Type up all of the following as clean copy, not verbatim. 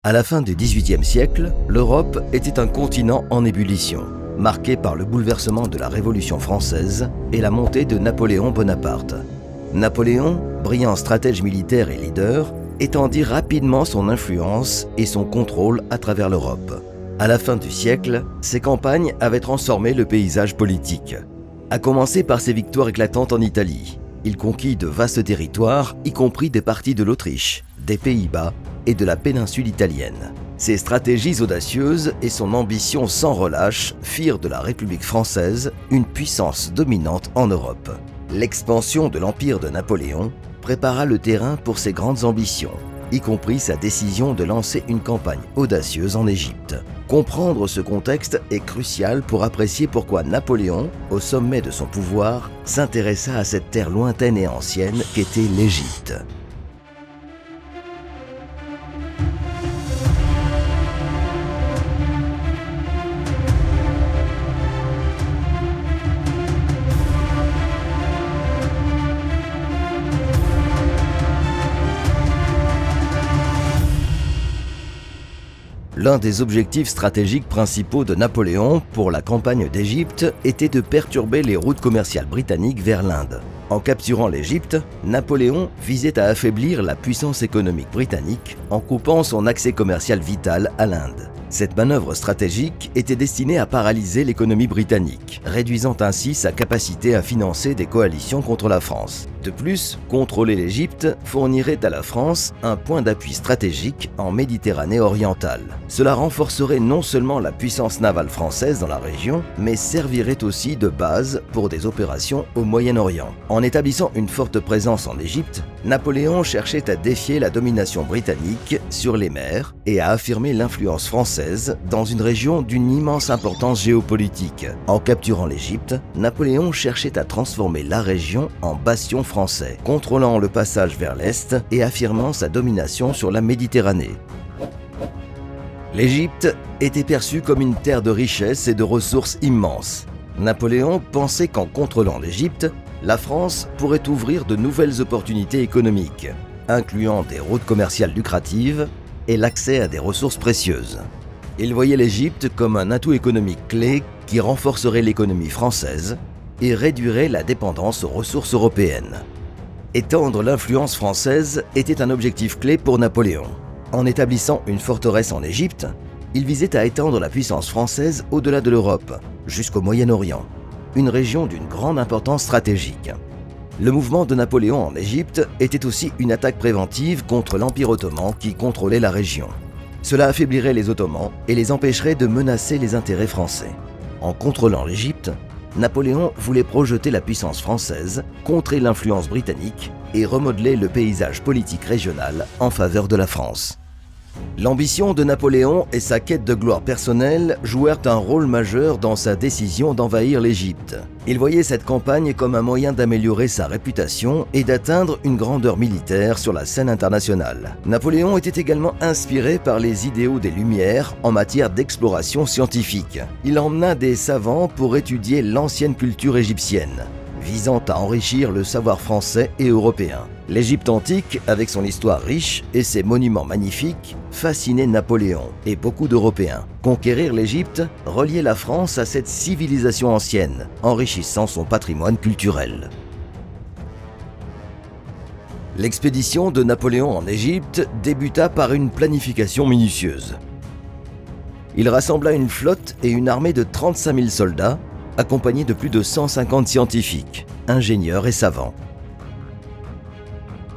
À la fin du XVIIIe siècle, l'Europe était un continent en ébullition, marqué par le bouleversement de la Révolution française et la montée de Napoléon Bonaparte. Napoléon, brillant stratège militaire et leader, étendit rapidement son influence et son contrôle à travers l'Europe. À la fin du siècle, ses campagnes avaient transformé le paysage politique. À commencer par ses victoires éclatantes en Italie. Il conquit de vastes territoires, y compris des parties de l'Autriche, des Pays-Bas et de la péninsule italienne. Ses stratégies audacieuses et son ambition sans relâche firent de la République française une puissance dominante en Europe. L'expansion de l'empire de Napoléon prépara le terrain pour ses grandes ambitions, y compris sa décision de lancer une campagne audacieuse en Égypte. Comprendre ce contexte est crucial pour apprécier pourquoi Napoléon, au sommet de son pouvoir, s'intéressa à cette terre lointaine et ancienne qu'était l'Égypte. L'un des objectifs stratégiques principaux de Napoléon pour la campagne d'Égypte était de perturber les routes commerciales britanniques vers l'Inde. En capturant l'Égypte, Napoléon visait à affaiblir la puissance économique britannique en coupant son accès commercial vital à l'Inde. Cette manœuvre stratégique était destinée à paralyser l'économie britannique, réduisant ainsi sa capacité à financer des coalitions contre la France. De plus, contrôler l'Égypte fournirait à la France un point d'appui stratégique en Méditerranée orientale. Cela renforcerait non seulement la puissance navale française dans la région, mais servirait aussi de base pour des opérations au Moyen-Orient. En établissant une forte présence en Égypte, Napoléon cherchait à défier la domination britannique sur les mers et à affirmer l'influence française dans une région d'une immense importance géopolitique. En capturant l'Égypte, Napoléon cherchait à transformer la région en bastion français, contrôlant le passage vers l'Est et affirmant sa domination sur la Méditerranée. L'Égypte était perçue comme une terre de richesses et de ressources immenses. Napoléon pensait qu'en contrôlant l'Égypte, la France pourrait ouvrir de nouvelles opportunités économiques, incluant des routes commerciales lucratives et l'accès à des ressources précieuses. Il voyait l'Égypte comme un atout économique clé qui renforcerait l'économie française et réduirait la dépendance aux ressources européennes. Étendre l'influence française était un objectif clé pour Napoléon. En établissant une forteresse en Égypte, il visait à étendre la puissance française au-delà de l'Europe, jusqu'au Moyen-Orient, une région d'une grande importance stratégique. Le mouvement de Napoléon en Égypte était aussi une attaque préventive contre l'Empire ottoman qui contrôlait la région. Cela affaiblirait les Ottomans et les empêcherait de menacer les intérêts français. En contrôlant l'Égypte, Napoléon voulait projeter la puissance française, contrer l'influence britannique et remodeler le paysage politique régional en faveur de la France. L'ambition de Napoléon et sa quête de gloire personnelle jouèrent un rôle majeur dans sa décision d'envahir l'Égypte. Il voyait cette campagne comme un moyen d'améliorer sa réputation et d'atteindre une grandeur militaire sur la scène internationale. Napoléon était également inspiré par les idéaux des Lumières en matière d'exploration scientifique. Il emmena des savants pour étudier l'ancienne culture égyptienne, visant à enrichir le savoir français et européen. L'Égypte antique, avec son histoire riche et ses monuments magnifiques, fascinait Napoléon et beaucoup d'Européens. Conquérir l'Égypte reliait la France à cette civilisation ancienne, enrichissant son patrimoine culturel. L'expédition de Napoléon en Égypte débuta par une planification minutieuse. Il rassembla une flotte et une armée de 35 000 soldats, accompagné de plus de 150 scientifiques, ingénieurs et savants.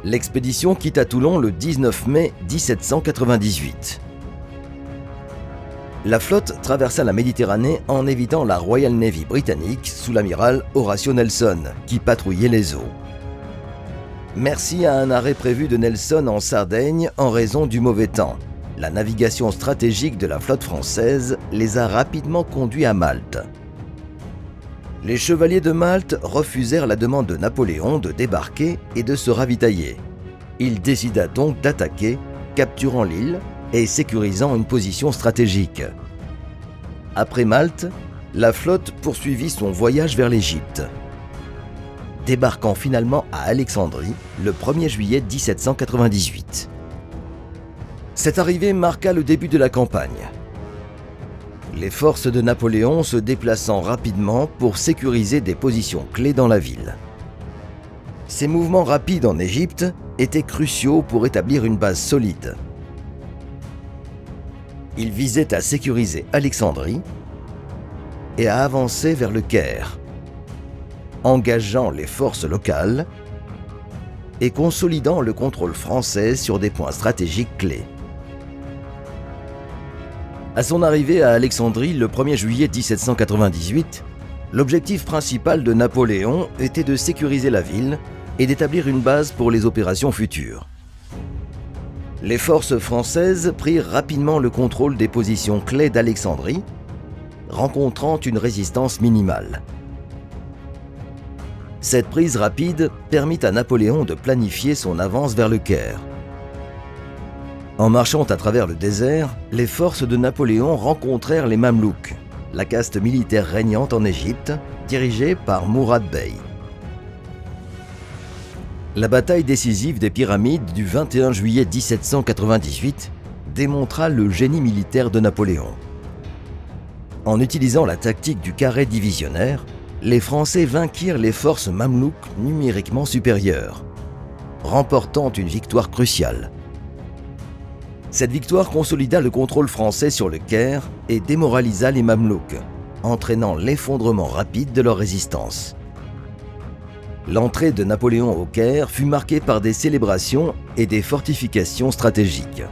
L'expédition quitta Toulon le 19 mai 1798. La flotte traversa la Méditerranée en évitant la Royal Navy britannique sous l'amiral Horatio Nelson, qui patrouillait les eaux. Merci à un arrêt prévu de Nelson en Sardaigne en raison du mauvais temps. La navigation stratégique de la flotte française les a rapidement conduits à Malte. Les chevaliers de Malte refusèrent la demande de Napoléon de débarquer et de se ravitailler. Il décida donc d'attaquer, capturant l'île et sécurisant une position stratégique. Après Malte, la flotte poursuivit son voyage vers l'Égypte, débarquant finalement à Alexandrie le 1er juillet 1798. Cette arrivée marqua le début de la campagne. Les forces de Napoléon se déplaçant rapidement pour sécuriser des positions clés dans la ville. Ces mouvements rapides en Égypte étaient cruciaux pour établir une base solide. Il visait à sécuriser Alexandrie et à avancer vers le Caire, engageant les forces locales et consolidant le contrôle français sur des points stratégiques clés. À son arrivée à Alexandrie le 1er juillet 1798, l'objectif principal de Napoléon était de sécuriser la ville et d'établir une base pour les opérations futures. Les forces françaises prirent rapidement le contrôle des positions clés d'Alexandrie, rencontrant une résistance minimale. Cette prise rapide permit à Napoléon de planifier son avance vers le Caire. En marchant à travers le désert, les forces de Napoléon rencontrèrent les Mamelouks, la caste militaire régnante en Égypte, dirigée par Mourad Bey. La bataille décisive des Pyramides du 21 juillet 1798 démontra le génie militaire de Napoléon. En utilisant la tactique du carré divisionnaire, les Français vainquirent les forces mamelouks numériquement supérieures, remportant une victoire cruciale. Cette victoire consolida le contrôle français sur le Caire et démoralisa les Mamelouks, entraînant l'effondrement rapide de leur résistance. L'entrée de Napoléon au Caire fut marquée par des célébrations et des fortifications stratégiques.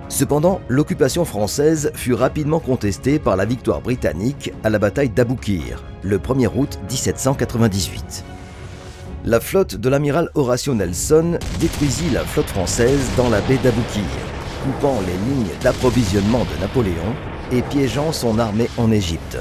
Cependant, l'occupation française fut rapidement contestée par la victoire britannique à la bataille d'Aboukir, le 1er août 1798. La flotte de l'amiral Horatio Nelson détruisit la flotte française dans la baie d'Aboukir, coupant les lignes d'approvisionnement de Napoléon et piégeant son armée en Égypte.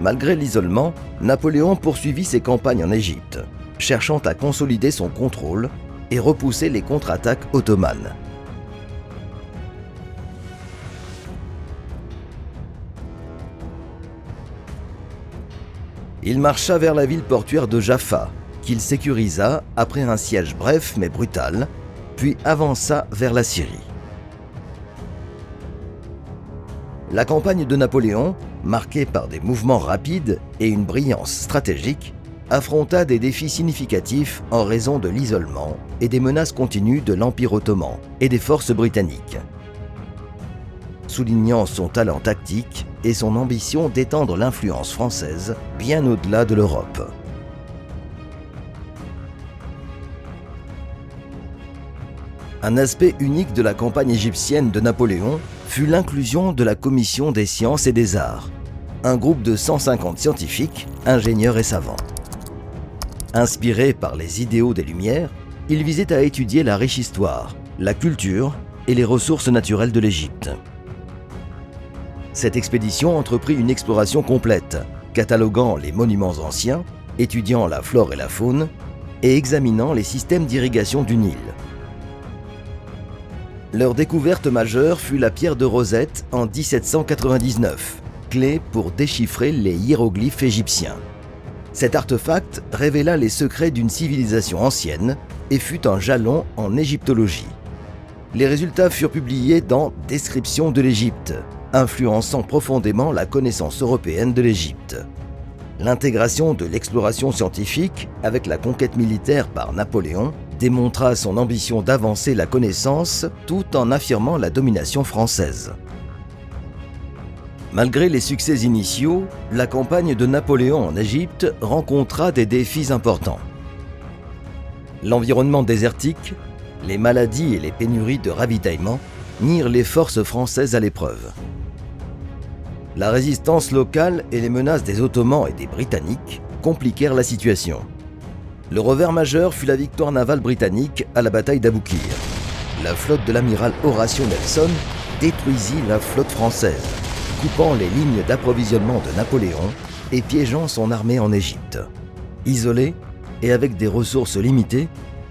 Malgré l'isolement, Napoléon poursuivit ses campagnes en Égypte, cherchant à consolider son contrôle et repousser les contre-attaques ottomanes. Il marcha vers la ville portuaire de Jaffa, qu'il sécurisa après un siège bref mais brutal, puis avança vers la Syrie. La campagne de Napoléon, marquée par des mouvements rapides et une brillance stratégique, affronta des défis significatifs en raison de l'isolement et des menaces continues de l'Empire ottoman et des forces britanniques. Soulignant son talent tactique et son ambition d'étendre l'influence française bien au-delà de l'Europe. Un aspect unique de la campagne égyptienne de Napoléon fut l'inclusion de la Commission des sciences et des arts, un groupe de 150 scientifiques, ingénieurs et savants. Inspirés par les idéaux des Lumières, ils visaient à étudier la riche histoire, la culture et les ressources naturelles de l'Égypte. Cette expédition entreprit une exploration complète, cataloguant les monuments anciens, étudiant la flore et la faune et examinant les systèmes d'irrigation du Nil. Leur découverte majeure fut la pierre de Rosette en 1799, clé pour déchiffrer les hiéroglyphes égyptiens. Cet artefact révéla les secrets d'une civilisation ancienne et fut un jalon en égyptologie. Les résultats furent publiés dans Description de l'Égypte, influençant profondément la connaissance européenne de l'Égypte. L'intégration de l'exploration scientifique avec la conquête militaire par Napoléon démontra son ambition d'avancer la connaissance tout en affirmant la domination française. Malgré les succès initiaux, la campagne de Napoléon en Égypte rencontra des défis importants. L'environnement désertique, les maladies et les pénuries de ravitaillement mirent les forces françaises à l'épreuve. La résistance locale et les menaces des Ottomans et des Britanniques compliquèrent la situation. Le revers majeur fut la victoire navale britannique à la bataille d'Aboukir. La flotte de l'amiral Horatio Nelson détruisit la flotte française, coupant les lignes d'approvisionnement de Napoléon et piégeant son armée en Égypte. Isolé et avec des ressources limitées,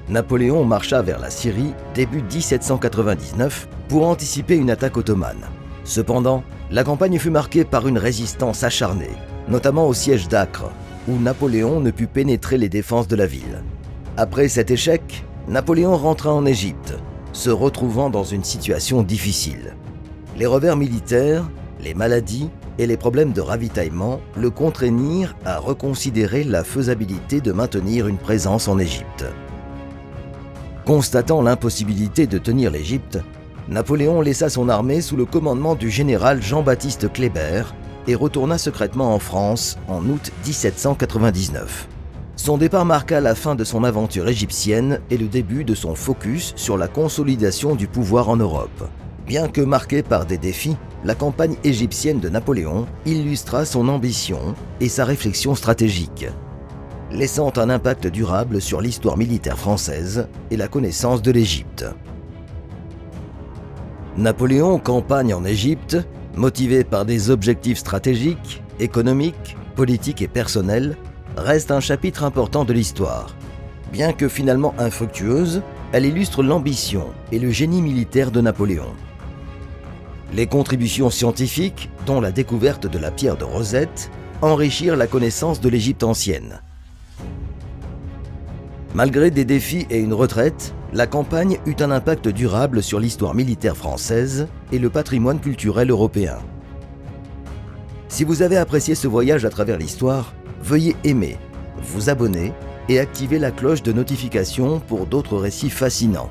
Napoléon marcha vers la Syrie début 1799 pour anticiper une attaque ottomane. Cependant, la campagne fut marquée par une résistance acharnée, notamment au siège d'Acre, où Napoléon ne put pénétrer les défenses de la ville. Après cet échec, Napoléon rentra en Égypte, se retrouvant dans une situation difficile. Les revers militaires, les maladies et les problèmes de ravitaillement le contraignirent à reconsidérer la faisabilité de maintenir une présence en Égypte. Constatant l'impossibilité de tenir l'Égypte, Napoléon laissa son armée sous le commandement du général Jean-Baptiste Kléber et retourna secrètement en France en août 1799. Son départ marqua la fin de son aventure égyptienne et le début de son focus sur la consolidation du pouvoir en Europe. Bien que marquée par des défis, la campagne égyptienne de Napoléon illustra son ambition et sa réflexion stratégique, laissant un impact durable sur l'histoire militaire française et la connaissance de l'Égypte. Napoléon campagne en Égypte, motivé par des objectifs stratégiques, économiques, politiques et personnels, reste un chapitre important de l'histoire. Bien que finalement infructueuse, elle illustre l'ambition et le génie militaire de Napoléon. Les contributions scientifiques, dont la découverte de la pierre de Rosette, enrichirent la connaissance de l'Égypte ancienne. Malgré des défis et une retraite, la campagne eut un impact durable sur l'histoire militaire française et le patrimoine culturel européen. Si vous avez apprécié ce voyage à travers l'histoire, veuillez aimer, vous abonner et activer la cloche de notification pour d'autres récits fascinants.